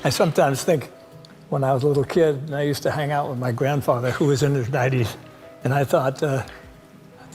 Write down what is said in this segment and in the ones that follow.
I sometimes think when I was a little kid and I used to hang out with my grandfather who was in his 90s, and I thought,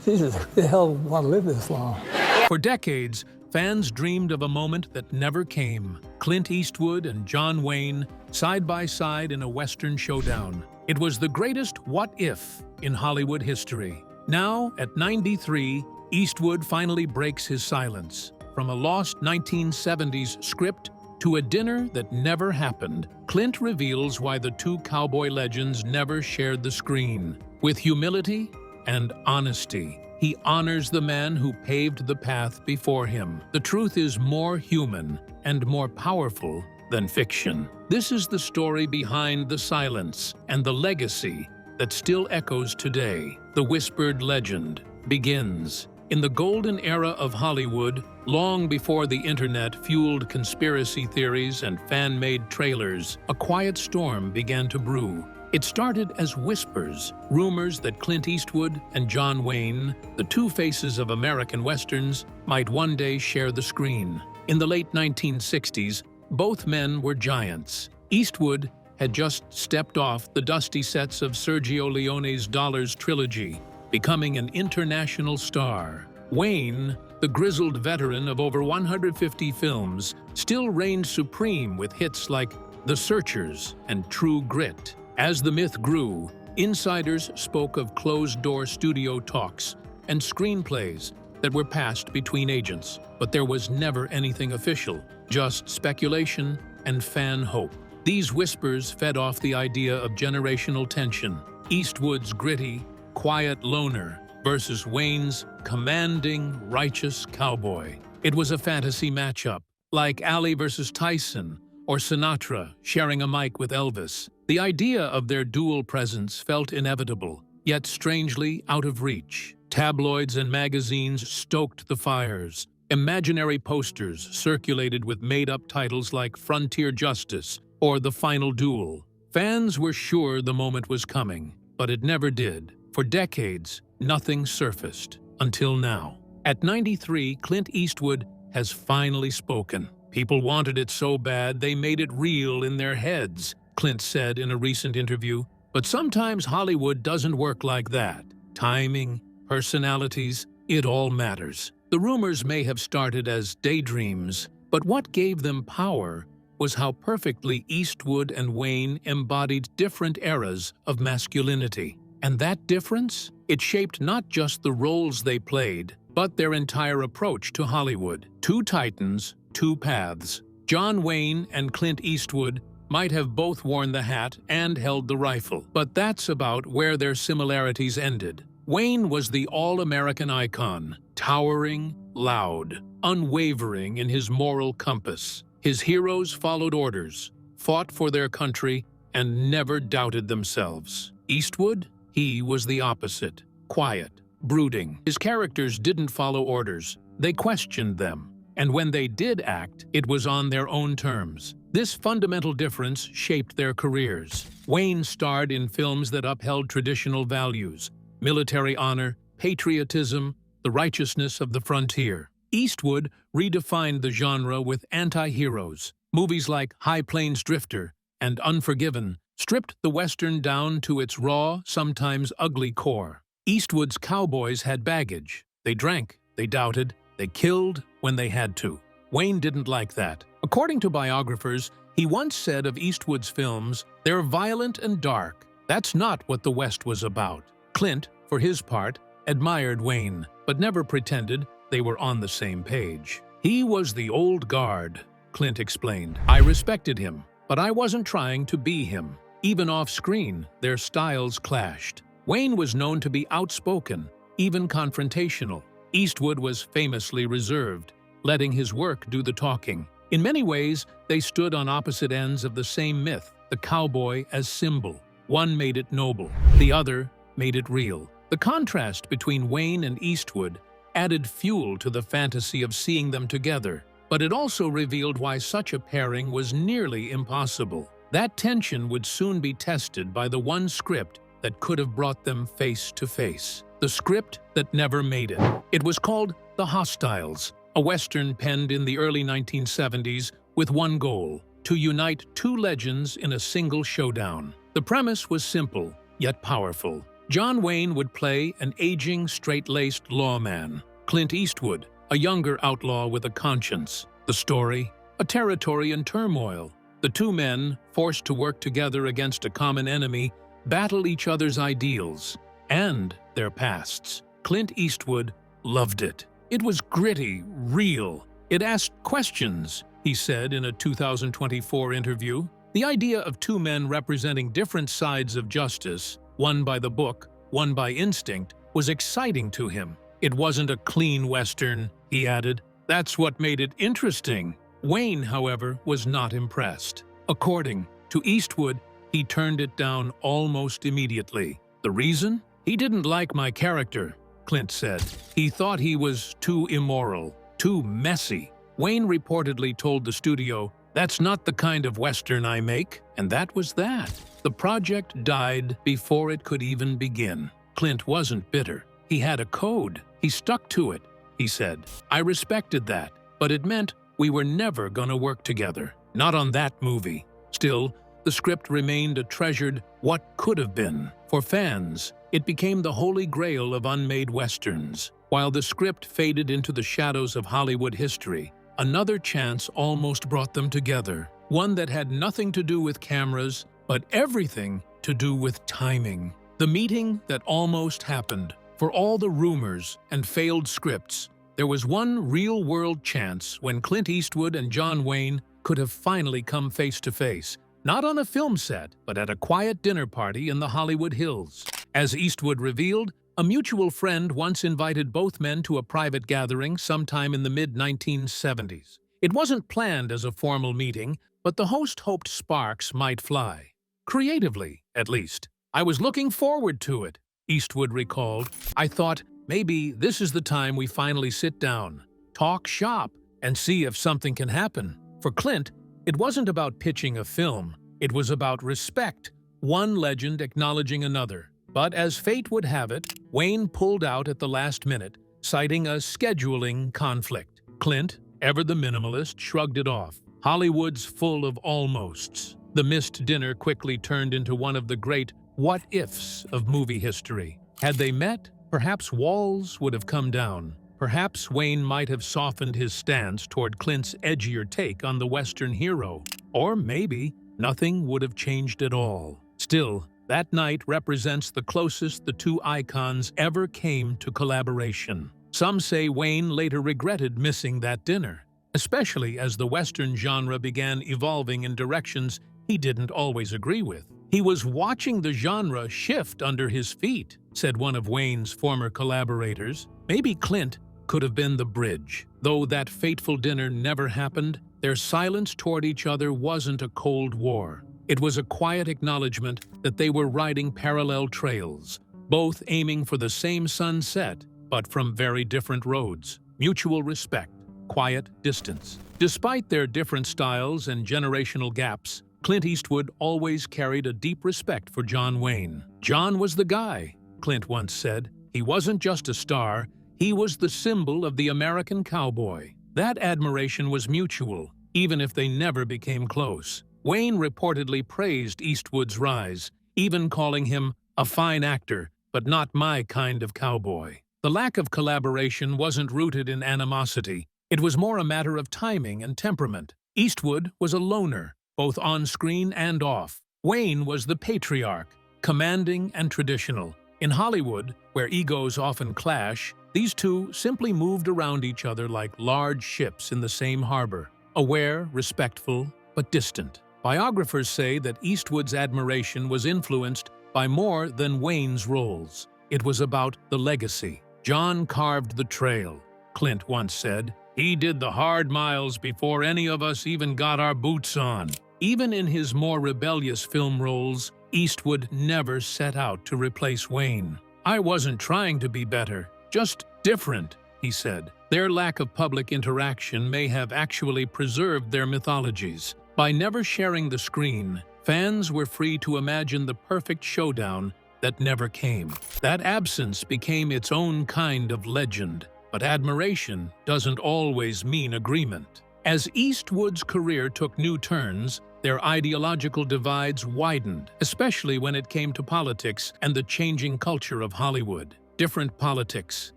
Jesus, who the hell would want to live this long? For decades, fans dreamed of a moment that never came. Clint Eastwood and John Wayne, side by side in a Western showdown. It was the greatest what if in Hollywood history. Now, at 93, Eastwood finally breaks his silence. From a lost 1970s script to a dinner that never happened, Clint reveals why the two cowboy legends never shared the screen. With humility and honesty, he honors the man who paved the path before him. The truth is more human and more powerful than fiction. This is the story behind the silence and the legacy that still echoes today. The whispered legend begins. In the golden era of Hollywood, long before the internet fueled conspiracy theories and fan-made trailers, a quiet storm began to brew. It started as whispers, rumors that Clint Eastwood and John Wayne, the two faces of American westerns, might one day share the screen. In the late 1960s, both men were giants. Eastwood had just stepped off the dusty sets of Sergio Leone's Dollars trilogy, becoming an international star. Wayne, the grizzled veteran of over 150 films, still reigned supreme with hits like The Searchers and True Grit. As the myth grew, insiders spoke of closed-door studio talks and screenplays that were passed between agents, but there was never anything official, just speculation and fan hope. These whispers fed off the idea of generational tension. Eastwood's gritty, quiet loner versus Wayne's commanding, righteous cowboy. It was a fantasy matchup, like Ali versus Tyson or Sinatra sharing a mic with Elvis. The idea of their dual presence felt inevitable, yet strangely out of reach. Tabloids and magazines stoked the fires. Imaginary posters circulated with made-up titles like Frontier Justice or The Final Duel. Fans were sure the moment was coming, but it never did. For decades, nothing surfaced, until now. At 93, Clint Eastwood has finally spoken. People wanted it so bad they made it real in their heads, Clint said in a recent interview. But sometimes Hollywood doesn't work like that. Timing, personalities, it all matters. The rumors may have started as daydreams, but what gave them power was how perfectly Eastwood and Wayne embodied different eras of masculinity. And that difference? It shaped not just the roles they played, but their entire approach to Hollywood. Two titans, two paths. John Wayne and Clint Eastwood might have both worn the hat and held the rifle, but that's about where their similarities ended. Wayne was the all-American icon, towering, loud, unwavering in his moral compass. His heroes followed orders, fought for their country, and never doubted themselves. Eastwood? He was the opposite, quiet, brooding. His characters didn't follow orders, they questioned them. And when they did act, it was on their own terms. This fundamental difference shaped their careers. Wayne starred in films that upheld traditional values, military honor, patriotism, the righteousness of the frontier. Eastwood redefined the genre with anti-heroes. Movies like High Plains Drifter and Unforgiven stripped the Western down to its raw, sometimes ugly core. Eastwood's cowboys had baggage. They drank, they doubted, they killed when they had to. Wayne didn't like that. According to biographers, he once said of Eastwood's films, "They're violent and dark. That's not what the West was about." Clint, for his part, admired Wayne, but never pretended they were on the same page. "He was the old guard," Clint explained. "I respected him, but I wasn't trying to be him." Even off-screen, their styles clashed. Wayne was known to be outspoken, even confrontational. Eastwood was famously reserved, letting his work do the talking. In many ways, they stood on opposite ends of the same myth, the cowboy as symbol. One made it noble, the other made it real. The contrast between Wayne and Eastwood added fuel to the fantasy of seeing them together, but it also revealed why such a pairing was nearly impossible. That tension would soon be tested by the one script that could have brought them face to face. The script that never made it. It was called The Hostiles, a Western penned in the early 1970s with one goal: to unite two legends in a single showdown. The premise was simple, yet powerful. John Wayne would play an aging, straight-laced lawman. Clint Eastwood, a younger outlaw with a conscience. The story? A territory in turmoil. The two men, forced to work together against a common enemy, battle each other's ideals and their pasts. Clint Eastwood loved it. It was gritty, real. It asked questions, he said in a 2024 interview. The idea of two men representing different sides of justice, one by the book, one by instinct, was exciting to him. It wasn't a clean Western, he added. That's what made it interesting. Wayne, however, was not impressed. According to Eastwood, he turned it down almost immediately. The reason? He didn't like my character, Clint said. He thought he was too immoral, too messy. Wayne reportedly told the studio, "That's not the kind of Western I make," and that was that. The project died before it could even begin. Clint wasn't bitter. He had a code. He stuck to it, he said. I respected that, but it meant we were never gonna work together. Not on that movie. Still, the script remained a treasured what could have been. For fans, it became the holy grail of unmade Westerns. While the script faded into the shadows of Hollywood history, another chance almost brought them together. One that had nothing to do with cameras, but everything to do with timing. The meeting that almost happened. For all the rumors and failed scripts, there was one real-world chance when Clint Eastwood and John Wayne could have finally come face-to-face. Not on a film set, but at a quiet dinner party in the Hollywood Hills. As Eastwood revealed, a mutual friend once invited both men to a private gathering sometime in the mid-1970s. It wasn't planned as a formal meeting, but the host hoped sparks might fly. Creatively, at least. I was looking forward to it, Eastwood recalled. I thought, maybe this is the time we finally sit down, talk shop, and see if something can happen. For Clint, it wasn't about pitching a film. It was about respect, one legend acknowledging another. But as fate would have it, Wayne pulled out at the last minute, citing a scheduling conflict. Clint, ever the minimalist, shrugged it off. Hollywood's full of almosts. The missed dinner quickly turned into one of the great what-ifs of movie history. Had they met, perhaps walls would have come down. Perhaps Wayne might have softened his stance toward Clint's edgier take on the Western hero. Or maybe nothing would have changed at all. Still, that night represents the closest the two icons ever came to collaboration. Some say Wayne later regretted missing that dinner, especially as the Western genre began evolving in directions he didn't always agree with. He was watching the genre shift under his feet, said one of Wayne's former collaborators. Maybe Clint could have been the bridge. Though that fateful dinner never happened, their silence toward each other wasn't a cold war. It was a quiet acknowledgement that they were riding parallel trails, both aiming for the same sunset, but from very different roads. Mutual respect, quiet distance. Despite their different styles and generational gaps, Clint Eastwood always carried a deep respect for John Wayne. John was the guy, Clint once said. He wasn't just a star, he was the symbol of the American cowboy. That admiration was mutual, even if they never became close. Wayne reportedly praised Eastwood's rise, even calling him a fine actor, but not my kind of cowboy. The lack of collaboration wasn't rooted in animosity. It was more a matter of timing and temperament. Eastwood was a loner, both on screen and off. Wayne was the patriarch, commanding and traditional. In Hollywood, where egos often clash, these two simply moved around each other like large ships in the same harbor, aware, respectful, but distant. Biographers say that Eastwood's admiration was influenced by more than Wayne's roles. It was about the legacy. John carved the trail, Clint once said. He did the hard miles before any of us even got our boots on. Even in his more rebellious film roles, Eastwood never set out to replace Wayne. I wasn't trying to be better, just different, he said. Their lack of public interaction may have actually preserved their mythologies. By never sharing the screen, fans were free to imagine the perfect showdown that never came. That absence became its own kind of legend. But admiration doesn't always mean agreement. As Eastwood's career took new turns, their ideological divides widened, especially when it came to politics and the changing culture of Hollywood. Different politics,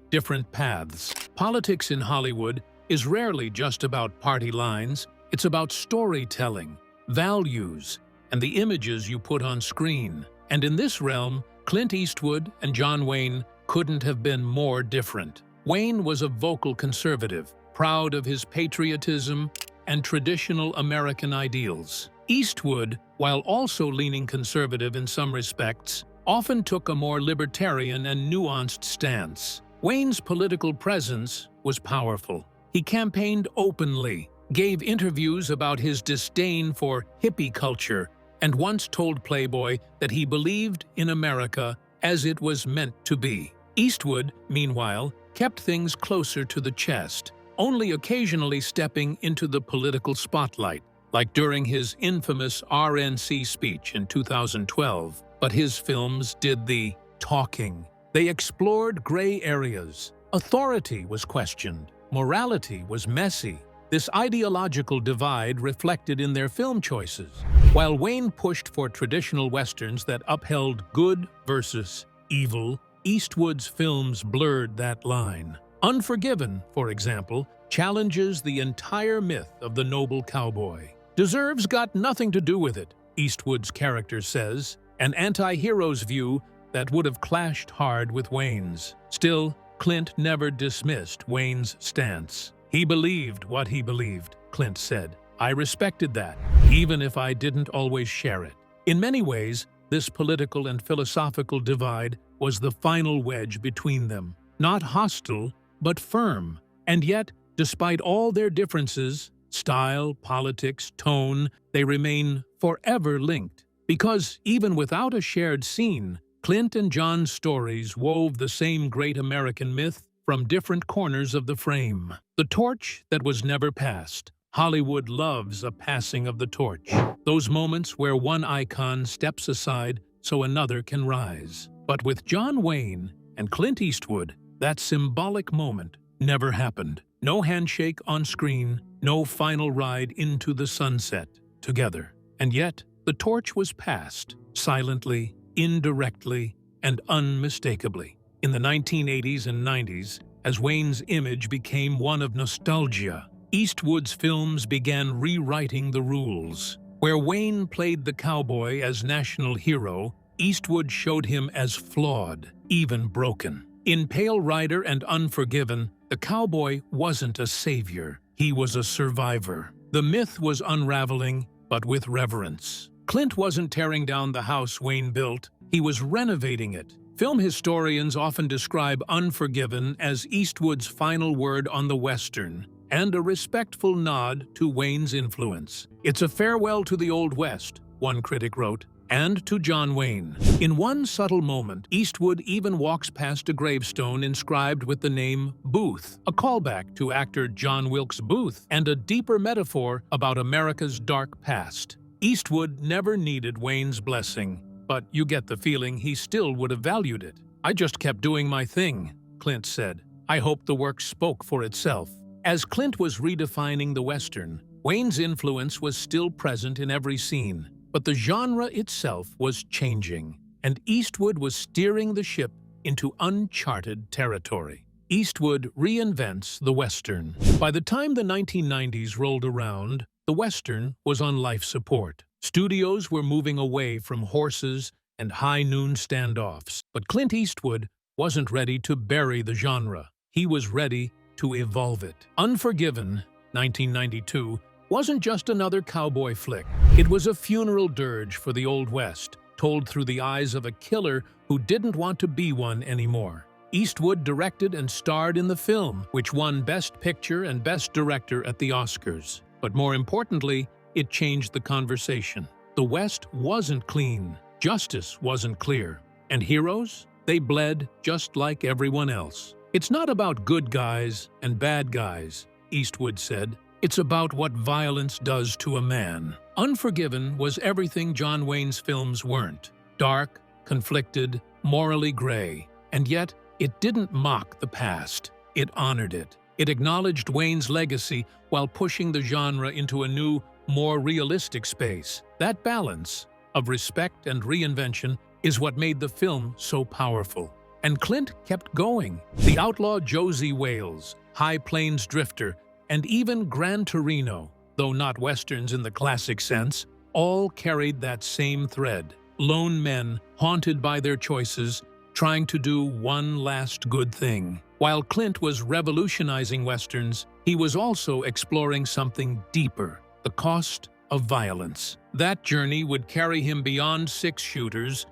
different paths. Politics in Hollywood is rarely just about party lines. It's about storytelling, values, and the images you put on screen. And in this realm, Clint Eastwood and John Wayne couldn't have been more different. Wayne was a vocal conservative, proud of his patriotism and traditional American ideals. Eastwood, while also leaning conservative in some respects, often took a more libertarian and nuanced stance. Wayne's political presence was powerful. He campaigned openly, gave interviews about his disdain for hippie culture, and once told Playboy that he believed in America as it was meant to be. Eastwood, meanwhile, kept things closer to the chest, only occasionally stepping into the political spotlight, like during his infamous RNC speech in 2012. But his films did the talking. They explored gray areas. Authority was questioned. Morality was messy. This ideological divide reflected in their film choices. While Wayne pushed for traditional westerns that upheld good versus evil, Eastwood's films blurred that line. Unforgiven, for example, challenges the entire myth of the noble cowboy. Deserves got nothing to do with it, Eastwood's character says, an anti-hero's view that would have clashed hard with Wayne's. Still, Clint never dismissed Wayne's stance. He believed what he believed, Clint said. I respected that, even if I didn't always share it. In many ways, this political and philosophical divide was the final wedge between them. Not hostile, but firm. And yet, despite all their differences, style, politics, tone, they remain forever linked. Because even without a shared scene, Clint and John's stories wove the same great American myth from different corners of the frame. The torch that was never passed. Hollywood loves a passing of the torch. Those moments where one icon steps aside so another can rise. But with John Wayne and Clint Eastwood, that symbolic moment never happened. No handshake on screen, no final ride into the sunset together. And yet, the torch was passed, silently, indirectly, and unmistakably. In the 1980s and 90s, as Wayne's image became one of nostalgia, Eastwood's films began rewriting the rules. Where Wayne played the cowboy as national hero, Eastwood showed him as flawed, even broken. In Pale Rider and Unforgiven, the cowboy wasn't a savior, he was a survivor. The myth was unraveling, but with reverence. Clint wasn't tearing down the house Wayne built, he was renovating it. Film historians often describe Unforgiven as Eastwood's final word on the Western, and a respectful nod to Wayne's influence. It's a farewell to the Old West, one critic wrote, and to John Wayne. In one subtle moment, Eastwood even walks past a gravestone inscribed with the name Booth, a callback to actor John Wilkes Booth, and a deeper metaphor about America's dark past. Eastwood never needed Wayne's blessing, but you get the feeling he still would have valued it. I just kept doing my thing, Clint said. I hope the work spoke for itself. As Clint was redefining the Western, Wayne's influence was still present in every scene, but the genre itself was changing, and Eastwood was steering the ship into uncharted territory. Eastwood reinvents the Western. By the time the 1990s rolled around, the Western was on life support. Studios were moving away from horses and high noon standoffs, but Clint Eastwood wasn't ready to bury the genre. He was ready to evolve it. Unforgiven, 1992, wasn't just another cowboy flick. It was a funeral dirge for the Old West, told through the eyes of a killer who didn't want to be one anymore. Eastwood directed and starred in the film, which won Best Picture and Best Director at the Oscars. But more importantly, it changed the conversation. The West wasn't clean, justice wasn't clear, and heroes? They bled just like everyone else. It's not about good guys and bad guys, Eastwood said. It's about what violence does to a man. Unforgiven was everything John Wayne's films weren't. Dark, conflicted, morally gray. And yet, it didn't mock the past. It honored it. It acknowledged Wayne's legacy while pushing the genre into a new, more realistic space. That balance of respect and reinvention is what made the film so powerful. And Clint kept going. The outlaw Josie Wales, High Plains Drifter, and even Gran Torino, though not westerns in the classic sense, all carried that same thread. Lone men, haunted by their choices, trying to do one last good thing. While Clint was revolutionizing westerns, he was also exploring something deeper: the cost of violence. That journey would carry him beyond six-shooters,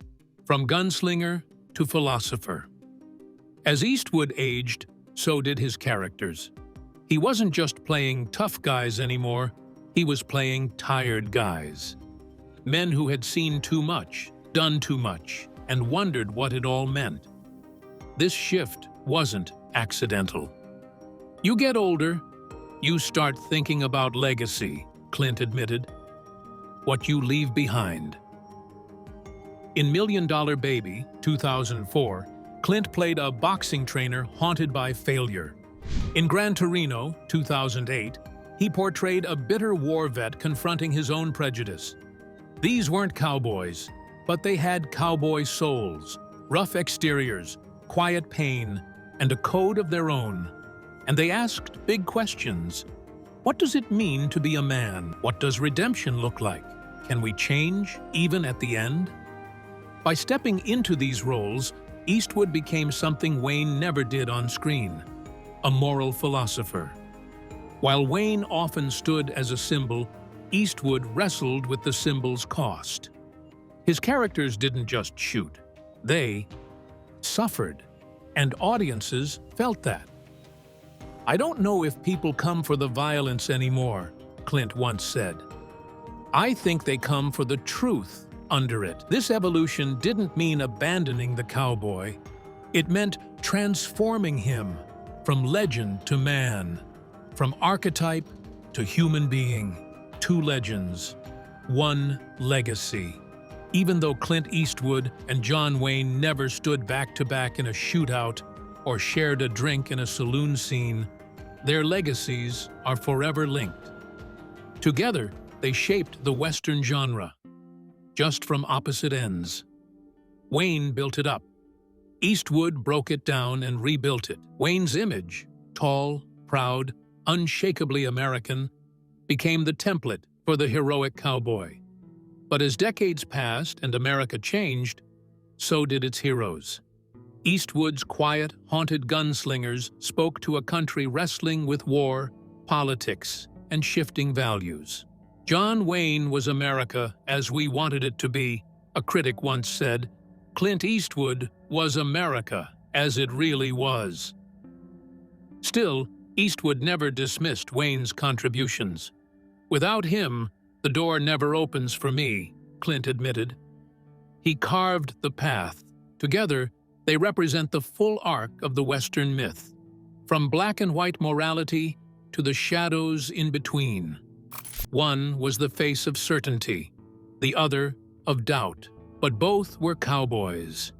from gunslinger to philosopher. As Eastwood aged, so did his characters. He wasn't just playing tough guys anymore, he was playing tired guys. Men who had seen too much, done too much, and wondered what it all meant. This shift wasn't accidental. You get older, you start thinking about legacy, Clint admitted. What you leave behind. In $1 Million Baby, 2004, Clint played a boxing trainer haunted by failure. In Gran Torino, 2008, he portrayed a bitter war vet confronting his own prejudice. These weren't cowboys, but they had cowboy souls, rough exteriors, quiet pain, and a code of their own. And they asked big questions. What does it mean to be a man? What does redemption look like? Can we change, even at the end? By stepping into these roles, Eastwood became something Wayne never did on screen: a moral philosopher. While Wayne often stood as a symbol, Eastwood wrestled with the symbol's cost. His characters didn't just shoot, they suffered, and audiences felt that. "I don't know if people come for the violence anymore," Clint once said. "I think they come for the truth under it." This evolution didn't mean abandoning the cowboy. It meant transforming him from legend to man, from archetype to human being. Two legends, one legacy. Even though Clint Eastwood and John Wayne never stood back-to-back in a shootout or shared a drink in a saloon scene, their legacies are forever linked. Together, they shaped the Western genre, just from opposite ends. Wayne built it up. Eastwood broke it down and rebuilt it. Wayne's image, tall, proud, unshakably American, became the template for the heroic cowboy. But as decades passed and America changed, so did its heroes. Eastwood's quiet, haunted gunslingers spoke to a country wrestling with war, politics, and shifting values. John Wayne was America as we wanted it to be, a critic once said. Clint Eastwood was America as it really was. Still, Eastwood never dismissed Wayne's contributions. "Without him, the door never opens for me," Clint admitted. He carved the path. Together, they represent the full arc of the Western myth, from black and white morality to the shadows in between. One was the face of certainty, the other of doubt, but both were cowboys,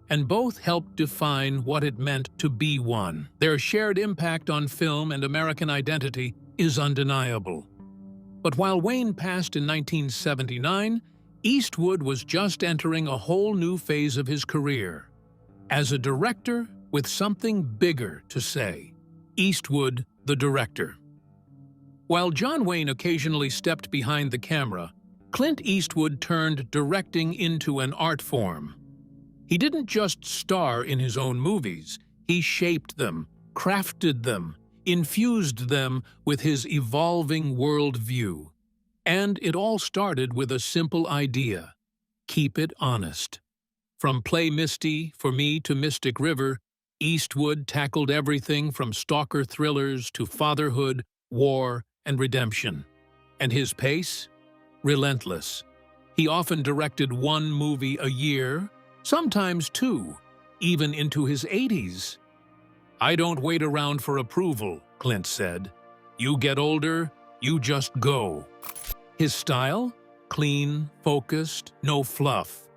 and both helped define what it meant to be one. Their shared impact on film and American identity is undeniable. But while Wayne passed in 1979, Eastwood was just entering a whole new phase of his career. As a director with something bigger to say. Eastwood, the director. While John Wayne occasionally stepped behind the camera, Clint Eastwood turned directing into an art form. He didn't just star in his own movies, he shaped them, crafted them, infused them with his evolving worldview. And it all started with a simple idea: keep it honest. From Play Misty for Me to Mystic River, Eastwood tackled everything from stalker thrillers to fatherhood, war, and redemption. And his pace? Relentless. He often directed one movie a year, sometimes two, even into his 80s. "I don't wait around for approval," Clint said. "You get older, you just go." His style? Clean, focused, no fluff.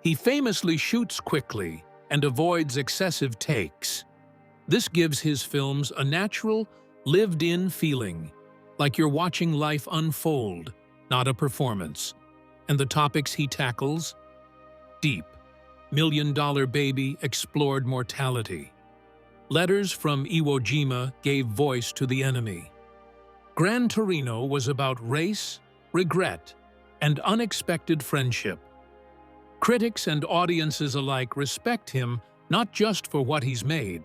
He famously shoots quickly and avoids excessive takes. This gives his films a natural, lived-in feeling, like you're watching life unfold, not a performance. And the topics he tackles? Deep. Million-Dollar Baby explored mortality. Letters from Iwo Jima gave voice to the enemy. Gran Torino was about race, regret, and unexpected friendship. Critics and audiences alike respect him not just for what he's made,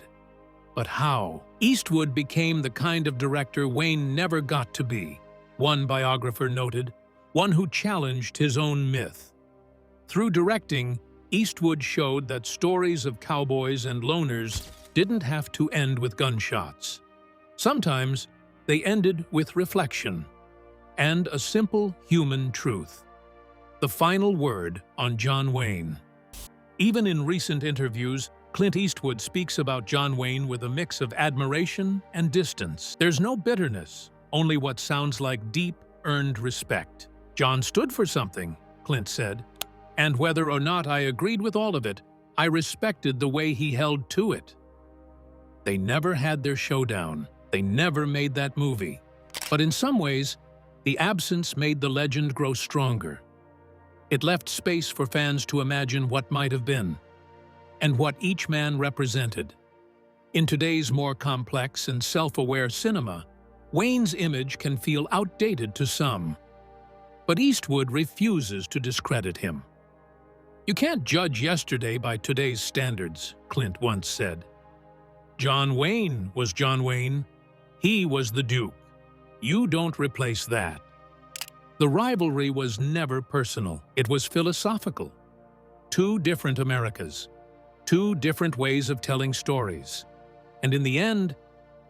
but how. Eastwood became the kind of director Wayne never got to be, one biographer noted, one who challenged his own myth. Through directing, Eastwood showed that stories of cowboys and loners didn't have to end with gunshots. Sometimes they ended with reflection and a simple human truth. The final word on John Wayne. Even in recent interviews, Clint Eastwood speaks about John Wayne with a mix of admiration and distance. There's no bitterness, only what sounds like deep, earned respect. John stood for something, Clint said, and whether or not I agreed with all of it, I respected the way he held to it. They never had their showdown. They never made that movie. But in some ways, the absence made the legend grow stronger. It left space for fans to imagine what might have been, and what each man represented. In today's more complex and self-aware cinema, Wayne's image can feel outdated to some. But Eastwood refuses to discredit him. "You can't judge yesterday by today's standards," Clint once said. John Wayne was John Wayne. He was the Duke. You don't replace that. The rivalry was never personal. It was philosophical. Two different Americas. Two different ways of telling stories. And in the end,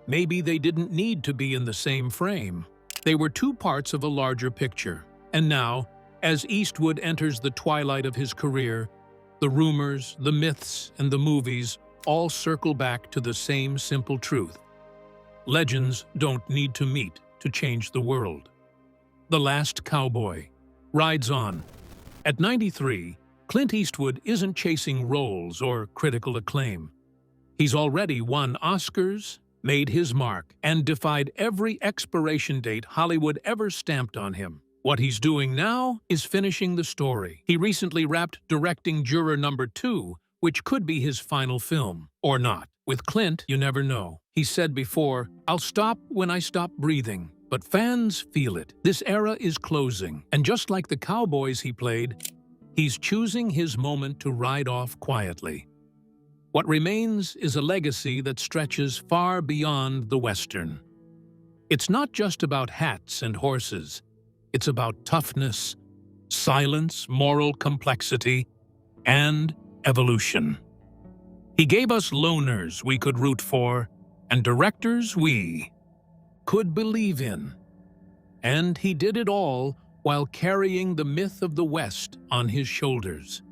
maybe they didn't need to be in the same frame. They were two parts of a larger picture. And now, as Eastwood enters the twilight of his career, the rumors, the myths, and the movies all circle back to the same simple truth. Legends don't need to meet to change the world. The Last Cowboy rides on. At 93, Clint Eastwood isn't chasing roles or critical acclaim. He's already won Oscars, made his mark, and defied every expiration date Hollywood ever stamped on him. What he's doing now is finishing the story. He recently wrapped directing Juror Number 2, which could be his final film, or not. With Clint, you never know. He said before, "I'll stop when I stop breathing." But fans feel it. This era is closing, and just like the cowboys he played, he's choosing his moment to ride off quietly. What remains is a legacy that stretches far beyond the Western. It's not just about hats and horses. It's about toughness, silence, moral complexity, and evolution. He gave us loners we could root for, and directors we could believe in. And he did it all while carrying the myth of the West on his shoulders.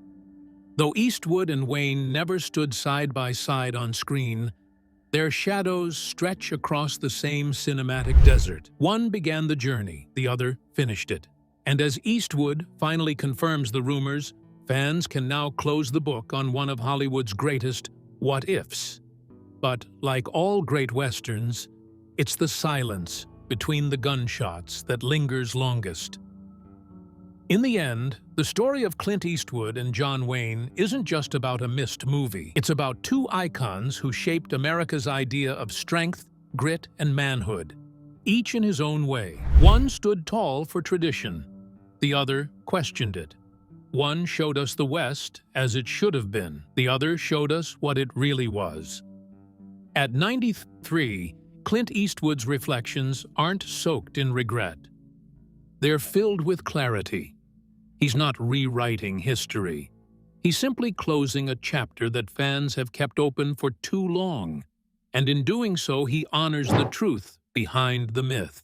Though Eastwood and Wayne never stood side by side on screen, their shadows stretch across the same cinematic desert. One began the journey, the other finished it. And as Eastwood finally confirms the rumors, fans can now close the book on one of Hollywood's greatest what-ifs. But like all great westerns, it's the silence between the gunshots that lingers longest. In the end, the story of Clint Eastwood and John Wayne isn't just about a missed movie. It's about two icons who shaped America's idea of strength, grit, and manhood, each in his own way. One stood tall for tradition. The other questioned it. One showed us the West as it should have been. The other showed us what it really was. At 93, Clint Eastwood's reflections aren't soaked in regret. They're filled with clarity. He's not rewriting history. He's simply closing a chapter that fans have kept open for too long. And in doing so, he honors the truth behind the myth.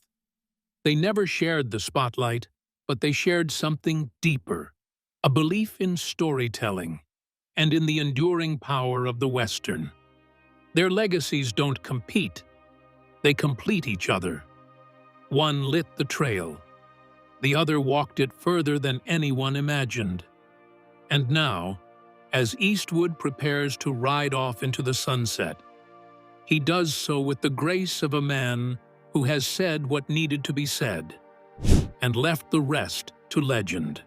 They never shared the spotlight, but they shared something deeper, a belief in storytelling and in the enduring power of the Western. Their legacies don't compete. They complete each other. One lit the trail. The other walked it further than anyone imagined. And now, as Eastwood prepares to ride off into the sunset, he does so with the grace of a man who has said what needed to be said and left the rest to legend.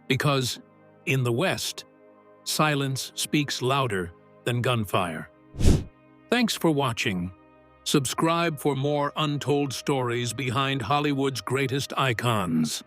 Because in the West, silence speaks louder than gunfire. Thanks for watching. Subscribe for more untold stories behind Hollywood's greatest icons.